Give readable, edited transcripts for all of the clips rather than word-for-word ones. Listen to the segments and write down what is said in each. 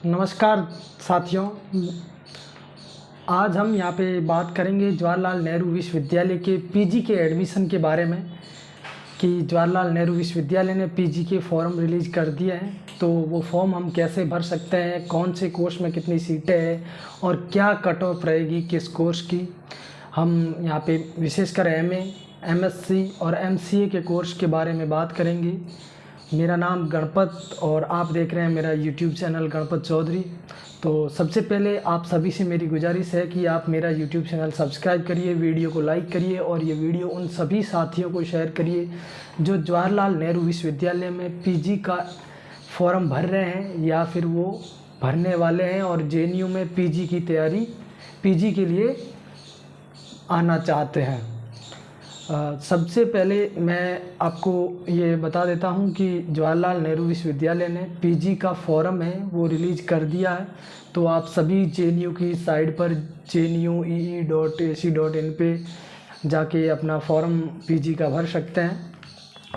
नमस्कार साथियों, आज हम यहाँ पे बात करेंगे जवाहरलाल नेहरू विश्वविद्यालय के पीजी के एडमिशन के बारे में कि जवाहरलाल नेहरू विश्वविद्यालय ने पीजी के फॉर्म रिलीज़ कर दिए हैं। तो वो फॉर्म हम कैसे भर सकते हैं, कौन से कोर्स में कितनी सीटें हैं और क्या कट ऑफ रहेगी किस कोर्स की। हम यहाँ पे विशेषकर एमए, एमएससी और एमसीए के कोर्स के बारे में बात करेंगे। मेरा नाम गणपत और आप देख रहे हैं मेरा यूट्यूब चैनल गणपत चौधरी। तो सबसे पहले आप सभी से मेरी गुजारिश है कि आप मेरा यूट्यूब चैनल सब्सक्राइब करिए, वीडियो को लाइक करिए और ये वीडियो उन सभी साथियों को शेयर करिए जो जवाहरलाल नेहरू विश्वविद्यालय में पीजी का फॉर्म भर रहे हैं या फिर वो भरने वाले हैं और जेएनयू में पीजी की तैयारी, पीजी के लिए आना चाहते हैं। सबसे पहले मैं आपको ये बता देता हूँ कि जवाहरलाल नेहरू विश्वविद्यालय ने पीजी का फॉर्म है वो रिलीज़ कर दिया है। तो आप सभी जेएनयू की साइट पर jnuu.ee.in पे जाके अपना फॉर्म पीजी का भर सकते हैं।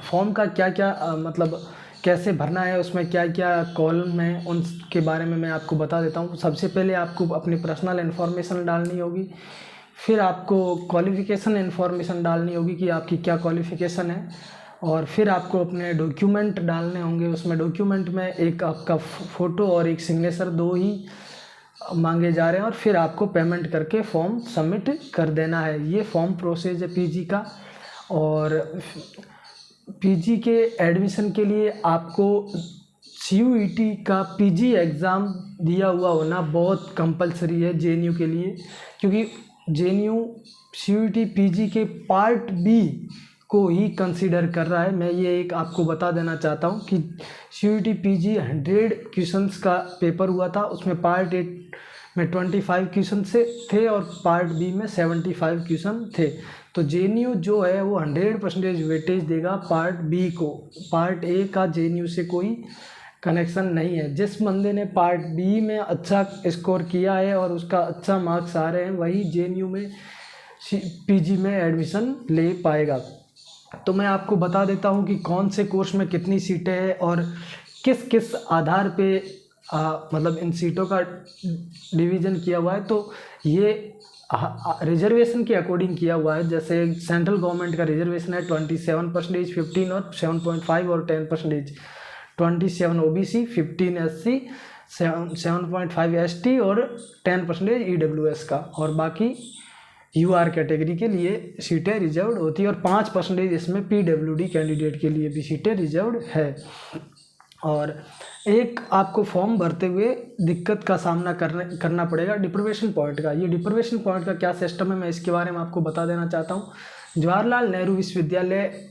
फॉर्म का क्या क्या मतलब कैसे भरना है, उसमें क्या क्या कॉलम है, उनके बारे में मैं आपको बता देता हूँ। सबसे पहले आपको अपनी पर्सनल इन्फॉर्मेशन डालनी होगी, फिर आपको क्वालिफ़िकेशन इन्फॉर्मेशन डालनी होगी कि आपकी क्या क्वालिफ़िकेशन है, और फिर आपको अपने डॉक्यूमेंट डालने होंगे। उसमें डॉक्यूमेंट में एक आपका फ़ोटो और एक सिग्नेचर, दो ही मांगे जा रहे हैं, और फिर आपको पेमेंट करके फॉर्म सबमिट कर देना है। ये फॉर्म प्रोसेस है पीजी का। और पीजी के एडमिशन के लिए आपको CUET का पीजी एग्ज़ाम दिया हुआ होना बहुत कंपलसरी है जेएनयू के लिए, क्योंकि जेएनयू CUET पीजी के पार्ट बी को ही कंसीडर कर रहा है। मैं ये एक आपको बता देना चाहता हूँ कि CUET पीजी 100 क्वेश्चंस का पेपर हुआ था, उसमें पार्ट ए में 25 क्वेश्चन से थे और पार्ट बी में 75 क्वेश्चन थे। तो जेएनयू जो है वो 100% वेटेज देगा पार्ट बी को। पार्ट ए का जेएनयू से कोई कनेक्शन नहीं है। जिस बंदे ने पार्ट बी में अच्छा स्कोर किया है और उसका अच्छा मार्क्स आ रहे हैं, वही जेएनयू में पीजी में एडमिशन ले पाएगा। तो मैं आपको बता देता हूं कि कौन से कोर्स में कितनी सीटें हैं और किस किस आधार पे मतलब इन सीटों का डिवीज़न किया हुआ है। तो ये रिजर्वेशन के अकॉर्डिंग किया हुआ है। जैसे सेंट्रल गवर्नमेंट का रिजर्वेशन है 27%, 15 और 7.5 और 10%। 27 OBC, 15 SC, 7.5 ST और 10% EWS का, और बाकी UR कैटेगरी के लिए सीटें रिजर्व्ड होती है, और 5% इसमें PWD कैंडिडेट के लिए भी सीटें रिजर्व्ड है। और एक आपको फॉर्म भरते हुए दिक्कत का सामना करना पड़ेगा डिप्रीवेशन पॉइंट का। ये डिप्रीवेशन पॉइंट का क्या सिस्टम है, मैं इसके बारे में आपको बता देना चाहता हूँ। जवाहरलाल नेहरू विश्वविद्यालय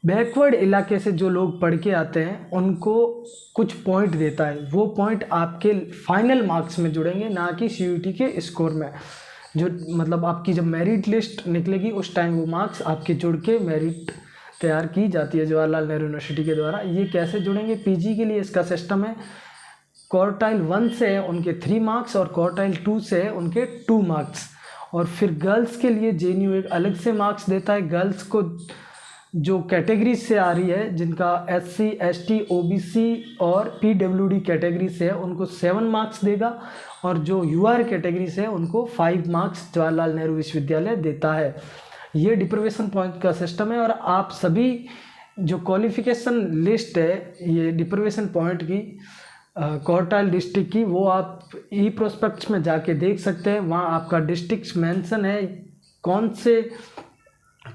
बैकवर्ड इलाके से जो लोग पढ़ के आते हैं उनको कुछ पॉइंट देता है। वो पॉइंट आपके फाइनल मार्क्स में जुड़ेंगे, ना कि CUET के स्कोर में। जो मतलब आपकी जब मेरिट लिस्ट निकलेगी उस टाइम वो मार्क्स आपके जुड़ के मेरिट तैयार की जाती है जवाहरलाल नेहरू यूनिवर्सिटी के द्वारा। ये कैसे जुड़ेंगे, पीजी के लिए इसका सिस्टम है, क्वार्टाइल 1 से है उनके 3 मार्क्स और क्वार्टाइल 2 से है उनके 2 मार्क्स। और फिर गर्ल्स के लिए जेएनयू एक अलग से मार्क्स देता है। गर्ल्स को जो कैटेगरी से आ रही है, जिनका SC, ST, OBC और PWD कैटेगरी से है, उनको 7 मार्क्स देगा, और जो UR कैटेगरी से है उनको 5 मार्क्स जवाहरलाल नेहरू विश्वविद्यालय देता है। ये डिप्रीवेशन पॉइंट का सिस्टम है। और आप सभी जो क्वालिफिकेशन लिस्ट है ये डिप्रीवेशन पॉइंट की क्वार्टाइल डिस्ट्रिक्ट की, वो आप ई प्रोस्पेक्ट्स में जाके देख सकते हैं। वहाँ आपका डिस्ट्रिक्ट मेंशन है, कौन से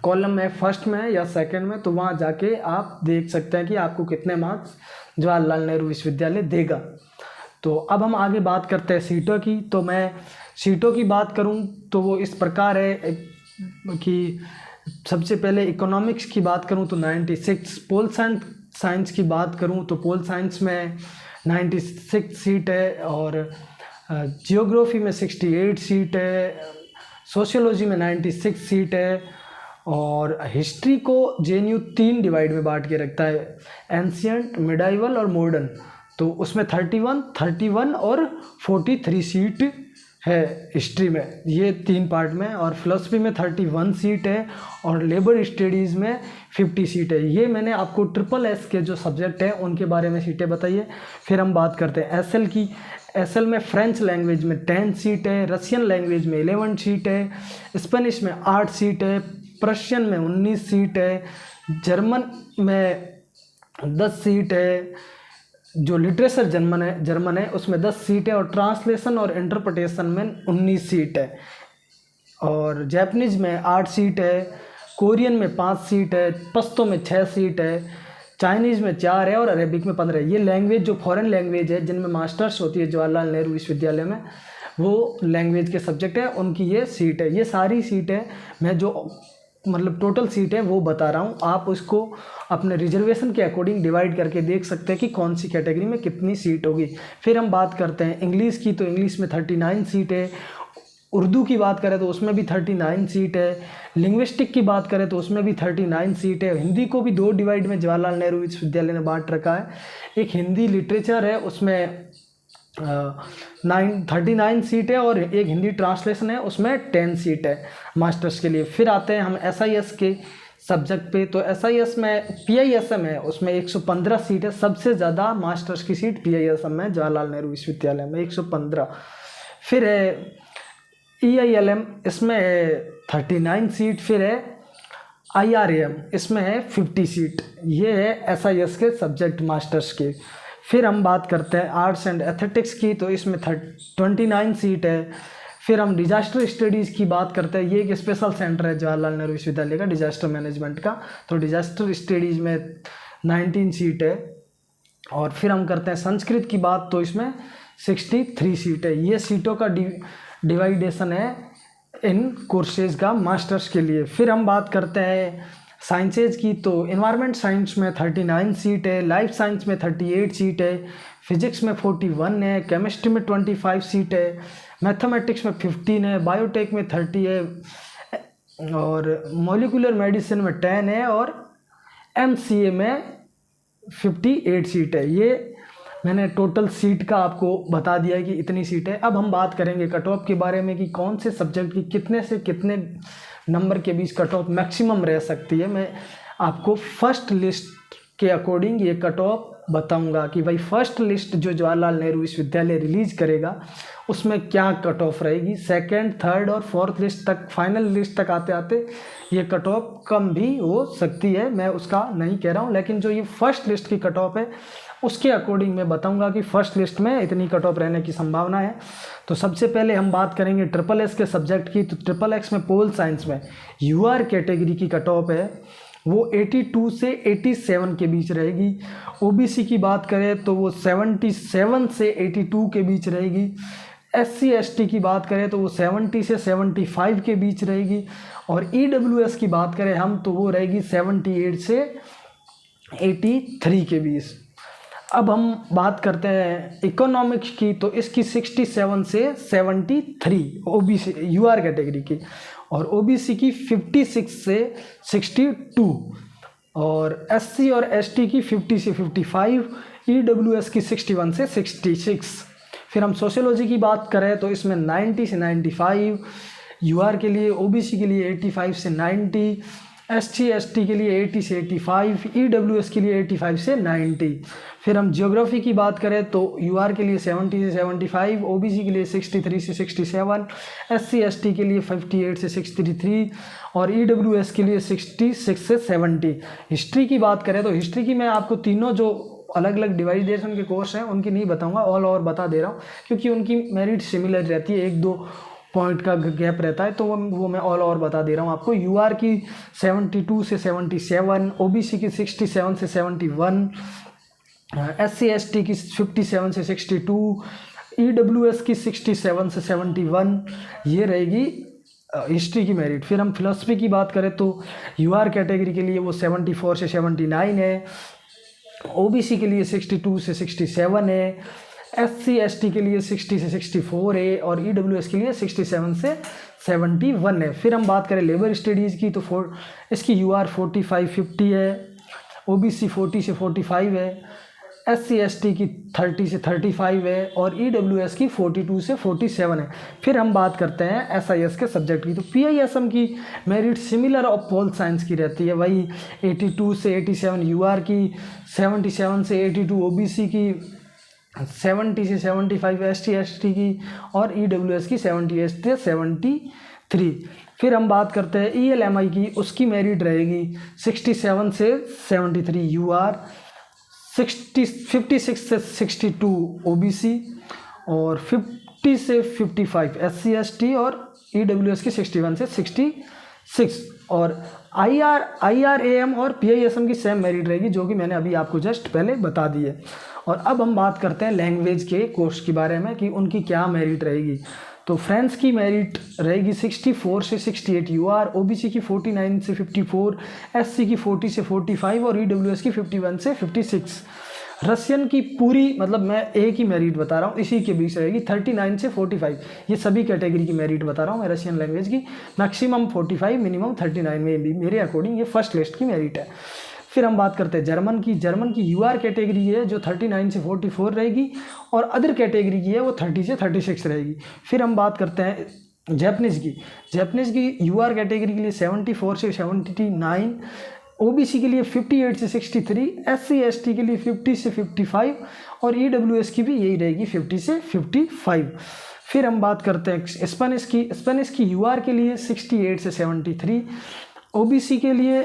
कॉलम में, फर्स्ट में या सेकंड में, तो वहाँ जाके आप देख सकते हैं कि आपको कितने मार्क्स जवाहरलाल नेहरू विश्वविद्यालय देगा। तो अब हम आगे बात करते हैं सीटों की। तो मैं सीटों की बात करूँ तो वो इस प्रकार है कि सबसे पहले इकोनॉमिक्स की बात करूँ तो 96, पोल साइंस की बात करूँ तो पोल साइंस में 96 सीट है, और जियोग्राफी में 68 सीट है, सोशियोलॉजी में 96 सीट है, और हिस्ट्री को जेएनयू 3 डिवाइड में बांट के रखता है, एंशियंट, मिडाइवल और मॉडर्न। तो उसमें 31 और 43 सीट है हिस्ट्री में, ये 3 पार्ट में, और फिलोसफी में 31 सीट है, और लेबर स्टडीज़ में 50 सीट है। ये मैंने आपको ट्रिपल एस के जो सब्जेक्ट हैं उनके बारे में सीटें बताई है। फिर हम बात करते हैं एसएल की। एसएल में फ्रेंच लैंग्वेज में 10 सीट है, रशियन लैंग्वेज में 11 सीट है, स्पेनिश में 8 सीट है, प्रशियन में 19 सीट है, जर्मन में 10 सीट है, जो लिटरेचर जर्मन है उसमें 10 सीट है, और ट्रांसलेशन और इंटरप्रिटेशन में 19 सीट है, और जापानीज में 8 सीट है, कोरियन में 5 सीट है, पश्तो में 6 सीट है, चाइनीज़ में 4 है, और अरेबिक में 15 है। ये लैंग्वेज जो फॉरेन लैंग्वेज है जिनमें मास्टर्स होती है जवाहरलाल नेहरू विश्वविद्यालय में, वो लैंग्वेज के सब्जेक्ट है, उनकी ये सीट है। ये सारी सीटें मैं जो मतलब टोटल सीट है वो बता रहा हूँ, आप उसको अपने रिजर्वेशन के अकॉर्डिंग डिवाइड करके देख सकते हैं कि कौन सी कैटेगरी में कितनी सीट होगी। फिर हम बात करते हैं इंग्लिश की, तो इंग्लिश में 39 सीट है, उर्दू की बात करें तो उसमें भी 39 सीट है, लिंग्विस्टिक की बात करें तो उसमें भी 39 सीट है। हिंदी को भी 2 डिवाइड में जवाहरलाल नेहरू विश्वविद्यालय ने बांट रखा है। एक हिंदी लिटरेचर है, उसमें 39 सीट है, और एक हिंदी ट्रांसलेशन है उसमें 10 सीट है मास्टर्स के लिए। फिर आते हैं हम SIS के सब्जेक्ट पे, तो SIS में PISM है, उसमें 115 सीट है। सबसे ज़्यादा मास्टर्स की सीट PISM में जवाहरलाल नेहरू विश्वविद्यालय में 115। फिर है EILM, इसमें है 39 सीट। फिर है IRAM, इसमें है 50 सीट। ये है SIS के सब्जेक्ट मास्टर्स के। फिर हम बात करते हैं आर्ट्स एंड एथेटिक्स की, तो इसमें 29 सीट है। फिर हम डिजास्टर स्टडीज़ की बात करते हैं, ये एक स्पेशल सेंटर है जवाहरलाल नेहरू विश्वविद्यालय का डिजास्टर मैनेजमेंट का, तो डिजास्टर स्टडीज़ में 19 सीट है। और फिर हम करते हैं संस्कृत की बात, तो इसमें 63 सीट है। ये सीटों का डिवाइडेशन है इन कोर्सेज का मास्टर्स के लिए। फिर हम बात करते हैं साइंसेज की, तो इन्वायरमेंट साइंस में 39 सीट है, लाइफ साइंस में 38 सीट है, फिजिक्स में 41 है, केमिस्ट्री में 25 सीट है, मैथमेटिक्स में 15 है, बायोटेक में 30 है, और मॉलिक्यूलर मेडिसिन में 10 है, और MCA में 58 सीट है। ये मैंने टोटल सीट का आपको बता दिया है कि इतनी सीट है। अब हम बात करेंगे कट ऑफ के बारे में कि कौन से सब्जेक्ट की कितने से कितने नंबर के बीच कट ऑफ मैक्सिमम रह सकती है। मैं आपको फर्स्ट लिस्ट के अकॉर्डिंग ये कट ऑफ बताऊंगा कि भाई फर्स्ट लिस्ट जो जवाहरलाल नेहरू विश्वविद्यालय रिलीज करेगा उसमें क्या कट ऑफ रहेगी। सेकंड, थर्ड और फोर्थ लिस्ट तक, फाइनल लिस्ट तक आते आते ये कट ऑफ कम भी हो सकती है, मैं उसका नहीं कह रहा हूँ, लेकिन जो ये फर्स्ट लिस्ट की कट ऑफ है उसके अकॉर्डिंग मैं बताऊंगा कि फर्स्ट लिस्ट में इतनी कट ऑफ रहने की संभावना है। तो सबसे पहले हम बात करेंगे ट्रिपल एस के सब्जेक्ट की, तो ट्रिपल एक्स में पोल साइंस में UR कैटेगरी की कट ऑफ है वो 82 से 87 के बीच रहेगी। OBC की बात करें तो वो 77 से 82 के बीच रहेगी। SC ST की बात करें तो वो 70 से 75 के बीच रहेगी। और EWS की बात करें हम तो वो रहेगी 78 से 83 के बीच। अब हम बात करते हैं इकोनॉमिक्स की, तो इसकी 67 से 73 OBC UR कैटेगरी की, और OBC की 56 से 62, और SC और ST की 50 से 55, EWS की 61 से 66। फिर हम सोशियोलॉजी की बात करें तो इसमें 90 से 95, UR के लिए, OBC के लिए 85 से 90, SC ST के लिए 80 से 85, EWS के लिए 85 से 90। फिर हम ज्योग्राफी की बात करें तो UR के लिए 70 से 75, OBC के लिए 63 से 67, SC ST के लिए 58 से 63, और EWS के लिए 66 से 70। हिस्ट्री की बात करें तो हिस्ट्री की मैं आपको तीनों जो अलग अलग डिवाइडेशन के कोर्स हैं उनकी नहीं बताऊंगा, ऑल ओवर बता दे रहा हूँ, क्योंकि उनकी मेरिट सिमिलर रहती है, 1-2 पॉइंट का गैप रहता है, तो वो मैं ऑल ओवर बता दे रहा हूँ आपको। UR की 72 से 77, OBC की 67 से 71, SC ST की 57 से 62, EWS की 67 से 71, ये रहेगी हिस्ट्री की मेरिट। फिर हम फिलोसफी की बात करें तो UR कैटेगरी के लिए वो 74 से 79 है, OBC के लिए 62 से 67 है, SC ST के लिए 60 से 64 है, और EWS के लिए 67 से 71 है। फिर हम बात करें लेबर स्टडीज़ की तो इसकी UR 45-50 है, OBC 40 से 45 है, SC/ST की 30 से 35 है और EWS की 42 से 47 है। फिर हम बात करते हैं SIS के सब्जेक्ट की। तो PISM की मेरिट सिमिलर और पोल साइंस की रहती है, वही 82 से 87 UR की, 77 से 82 OBC की, 70 से 75 ST/ST की और EWS की 78 से 73। फिर हम बात करते हैं ELMI की, उसकी मेरिट रहेगी 67 से 73 UR, 56 से 62 OBC और 50 से 55 SC/ST और EWS की 61 से 66। और IRAM और PISM की सेम मेरिट रहेगी, जो कि मैंने अभी आपको जस्ट पहले बता दी है। और अब हम बात करते हैं लैंग्वेज के कोर्स के बारे में कि उनकी क्या मेरिट रहेगी। तो फ्रेंच की मेरिट रहेगी 64 से 68 UR, OBC की 49 से 54, SC की 40 से 45 और EWS की 51 से 56। रशियन की पूरी, मतलब मैं एक ही मेरिट बता रहा हूँ, इसी के बीच रहेगी 39 से 45। ये सभी कैटेगरी की मेरिट बता रहा हूँ मैं रशियन लैंग्वेज की, मैक्सिमम 45 मिनिमम 39 में भी मेरे अकॉर्डिंग ये फर्स्ट लिस्ट की मेरिट है। फिर हम बात करते हैं जर्मन की UR कैटेगरी है जो 39 से 44 रहेगी और अदर कैटेगरी की है वो 30 से 36 रहेगी। फिर हम बात करते हैं जैपनीज़ की UR कैटेगरी के लिए 74 से 79, OBC के लिए 58 से 63, SC/ST के लिए 50 से 55 और EWS की भी यही रहेगी 50 से 55। फिर हम बात करते हैं स्पेनिश की UR के लिए 68 से 73, OBC के लिए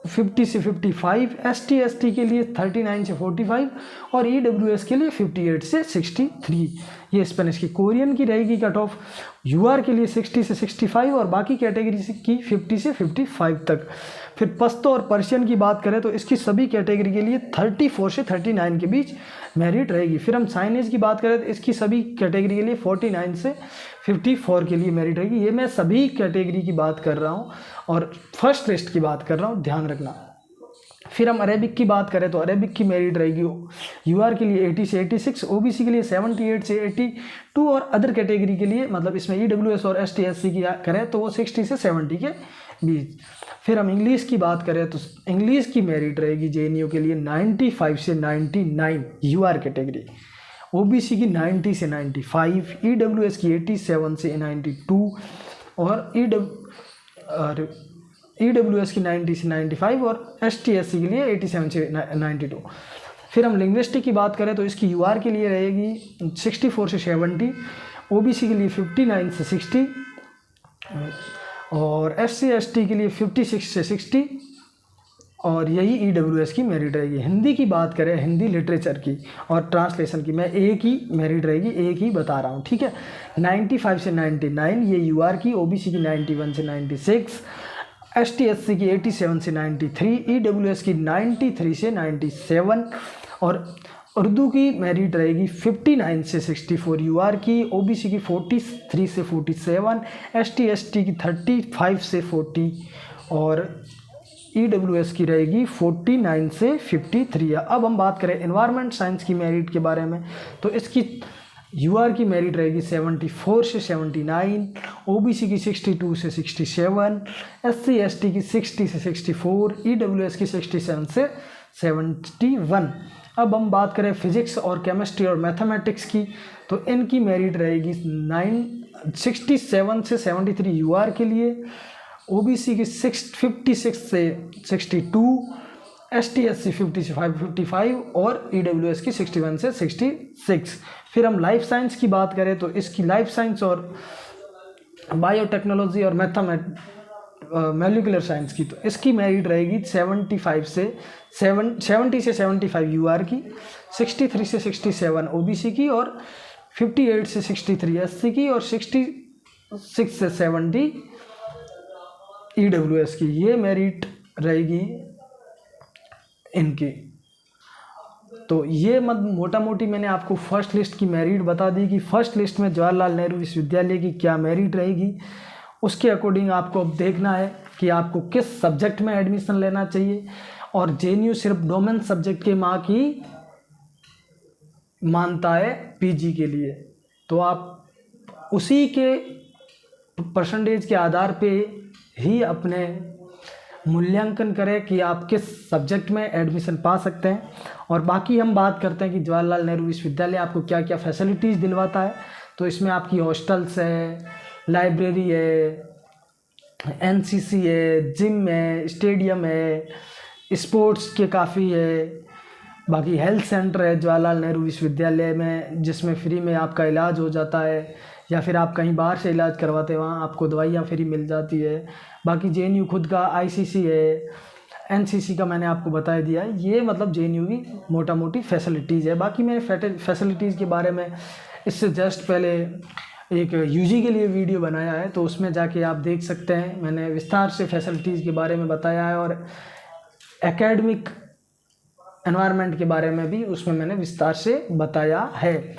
50 से 55, ST/ST के लिए 39 से 45 और EWS के लिए 58 से 63। ये स्पेनिश की। कोरियन की रहेगी कट ऑफ UR के लिए 60 से 65 और बाकी कैटेगरी की 50 से 55 तक। फिर पश्तो और पर्शियन की बात करें तो इसकी सभी कैटेगरी के लिए 34 से 39 के बीच मेरिट रहेगी। फिर हम चाइनीज़ की बात करें तो इसकी सभी कैटेगरी के लिए 49 से 54 के लिए मेरिट रहेगी। ये मैं सभी कैटेगरी की बात कर रहा हूँ और फर्स्ट लिस्ट की बात कर रहा हूँ, ध्यान रखना। फिर हम अरेबिक की बात करें तो अरेबिक की मेरिट रहेगी UR के लिए 80 से 86, OBC के लिए 78 से 82 और अदर कैटेगरी के लिए, मतलब इसमें EWS और ST/SC की करें तो वो 60 से 70 के बीच। फिर हम इंग्लिश की बात करें तो इंग्लिश की मेरिट रहेगी JNU के लिए 95 से 99 UR कैटेगरी, OBC की 90 से 95, EWS की 87 से 92 और EWS की 90 से 95 और ST/SC के लिए 87 से 92। फिर हम लिंग्विस्टिक की बात करें तो इसकी UR के लिए रहेगी 64 से 70, OBC के लिए 59 से 60 और SC/ST के लिए 56 से 60 और यही EWS की मेरिट रहेगी। हिंदी की बात करें, हिंदी लिटरेचर की और ट्रांसलेशन की, मैं एक ही मेरिट रहेगी, एक ही बता रहा हूँ, ठीक है। 95 से 99 ये UR की, OBC की 91 से 96, ST/SC की 87 से 93, EWS की 93 से 97 और उर्दू की मेरिट रहेगी 59 से 64 UR की, OBC की 43 से 47, ST/ST की 35 से 40 और EWS की रहेगी 49 से 53। अब हम बात करें एनवायरनमेंट साइंस की मेरिट के बारे में तो इसकी UR की मेरिट रहेगी 74 से 79, OBC की 62 से 67, SC/ST की 60 से 64, EWS की 67 से 71। अब हम बात करें फिजिक्स और केमिस्ट्री और मैथमेटिक्स की तो इनकी मेरिट रहेगी 67 से 73 UR के लिए, OBC की 56 से 62, ST/SC 50 से 55 और EWS की 61 से 66। फिर हम लाइफ साइंस की बात करें तो इसकी लाइफ साइंस और बायोटेक्नोलॉजी और मॉलिक्यूलर साइंस की तो इसकी मेरिट रहेगी 70 से 75 UR की, 63 से 67 OBC की और 58 से 63 SC की और 66 से 70 EWS की। ये मेरिट रहेगी इनकी। तो ये मोटा मोटी मैंने आपको फर्स्ट लिस्ट की मेरिट बता दी कि फर्स्ट लिस्ट में जवाहरलाल नेहरू विश्वविद्यालय की क्या मेरिट रहेगी। उसके अकॉर्डिंग आपको अब देखना है कि आपको किस सब्जेक्ट में एडमिशन लेना चाहिए। और JNU सिर्फ डोमेन सब्जेक्ट के मार्क ही मानता है PG के लिए, तो आप उसी के परसेंटेज के आधार पे ही अपने मूल्यांकन करें कि आप किस सब्जेक्ट में एडमिशन पा सकते हैं। और बाकी हम बात करते हैं कि जवाहरलाल नेहरू विश्वविद्यालय आपको क्या क्या फैसिलिटीज़ दिलवाता है। तो इसमें आपकी हॉस्टल्स है, लाइब्रेरी है, एनसीसी है, जिम है, स्टेडियम है, स्पोर्ट्स के काफ़ी है। बाकी हेल्थ सेंटर है जवाहरलाल नेहरू विश्वविद्यालय में, जिसमें फ्री में आपका इलाज हो जाता है, या फिर आप कहीं बाहर से इलाज करवाते हैं वहाँ आपको दवाइयाँ फ्री मिल जाती है। बाकी जेएनयू खुद का आईसीसी है, एनसीसी का मैंने आपको बता दिया है। ये मतलब जेएनयू की मोटा मोटी फैसिलिटीज़ है। बाकी मैंने फैसिलिटीज़ के बारे में इससे जस्ट पहले एक यूजी के लिए वीडियो बनाया है, तो उसमें जाके आप देख सकते हैं। मैंने विस्तार से फैसिलिटीज़ के बारे में बताया है, और एकेडमिक एनवायरनमेंट के बारे में भी उसमें मैंने विस्तार से बताया है।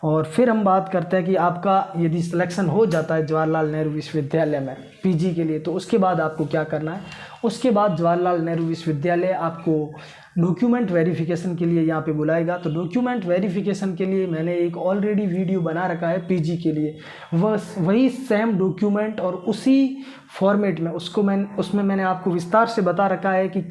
और फिर हम बात करते हैं कि आपका यदि सिलेक्शन हो जाता है जवाहरलाल नेहरू विश्वविद्यालय में पीजी के लिए, तो उसके बाद आपको क्या करना है। उसके बाद जवाहरलाल नेहरू विश्वविद्यालय आपको डॉक्यूमेंट वेरिफिकेशन के लिए यहाँ पे बुलाएगा। तो डॉक्यूमेंट वेरिफिकेशन के लिए मैंने एक ऑलरेडी वीडियो बना रखा है पीजी के लिए, वही सेम डॉक्यूमेंट और उसी फॉर्मेट में उसमें मैंने आपको विस्तार से बता रखा है कि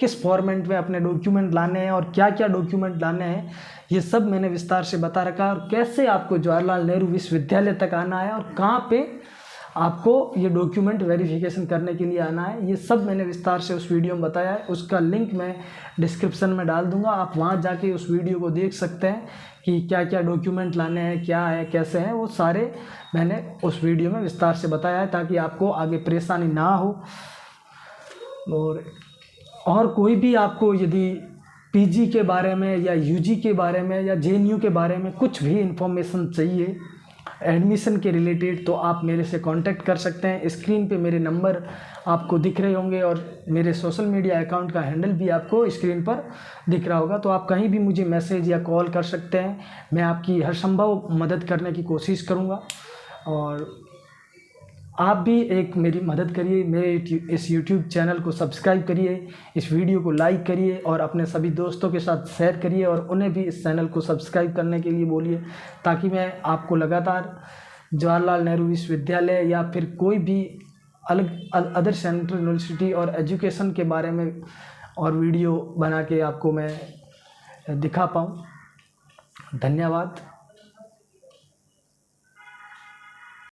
किस फॉर्मेट में अपने डॉक्यूमेंट लाने हैं और क्या क्या डॉक्यूमेंट लाने हैं। ये सब मैंने विस्तार से बता रखा है, और कैसे आपको जवाहरलाल नेहरू विश्वविद्यालय तक आना है और कहाँ पे आपको ये डॉक्यूमेंट वेरिफिकेशन करने के लिए आना है, ये सब मैंने विस्तार से उस वीडियो में बताया है। उसका लिंक मैं डिस्क्रिप्शन में डाल दूंगा, आप वहाँ जाके उस वीडियो को देख सकते हैं कि क्या क्या डॉक्यूमेंट लाने हैं, क्या है, कैसे हैं, वो सारे मैंने उस वीडियो में विस्तार से बताया है, ताकि आपको आगे परेशानी ना हो। और कोई भी आपको यदि पीजी के बारे में या यूजी के बारे में या जेएनयू के बारे में कुछ भी इंफॉर्मेशन चाहिए एडमिशन के रिलेटेड, तो आप मेरे से कांटेक्ट कर सकते हैं। स्क्रीन पे मेरे नंबर आपको दिख रहे होंगे, और मेरे सोशल मीडिया अकाउंट का हैंडल भी आपको स्क्रीन पर दिख रहा होगा। तो आप कहीं भी मुझे मैसेज या कॉल कर सकते हैं, मैं आपकी हर संभव मदद करने की कोशिश करूँगा। और आप भी एक मेरी मदद करिए, मेरे इस यूट्यूब चैनल को सब्सक्राइब करिए, इस वीडियो को लाइक करिए, और अपने सभी दोस्तों के साथ शेयर करिए, और उन्हें भी इस चैनल को सब्सक्राइब करने के लिए बोलिए, ताकि मैं आपको लगातार जवाहरलाल नेहरू विश्वविद्यालय या फिर कोई भी अलग अदर सेंट्रल यूनिवर्सिटी और एजुकेशन के बारे में और वीडियो बना के आपको मैं दिखा पाऊँ। धन्यवाद।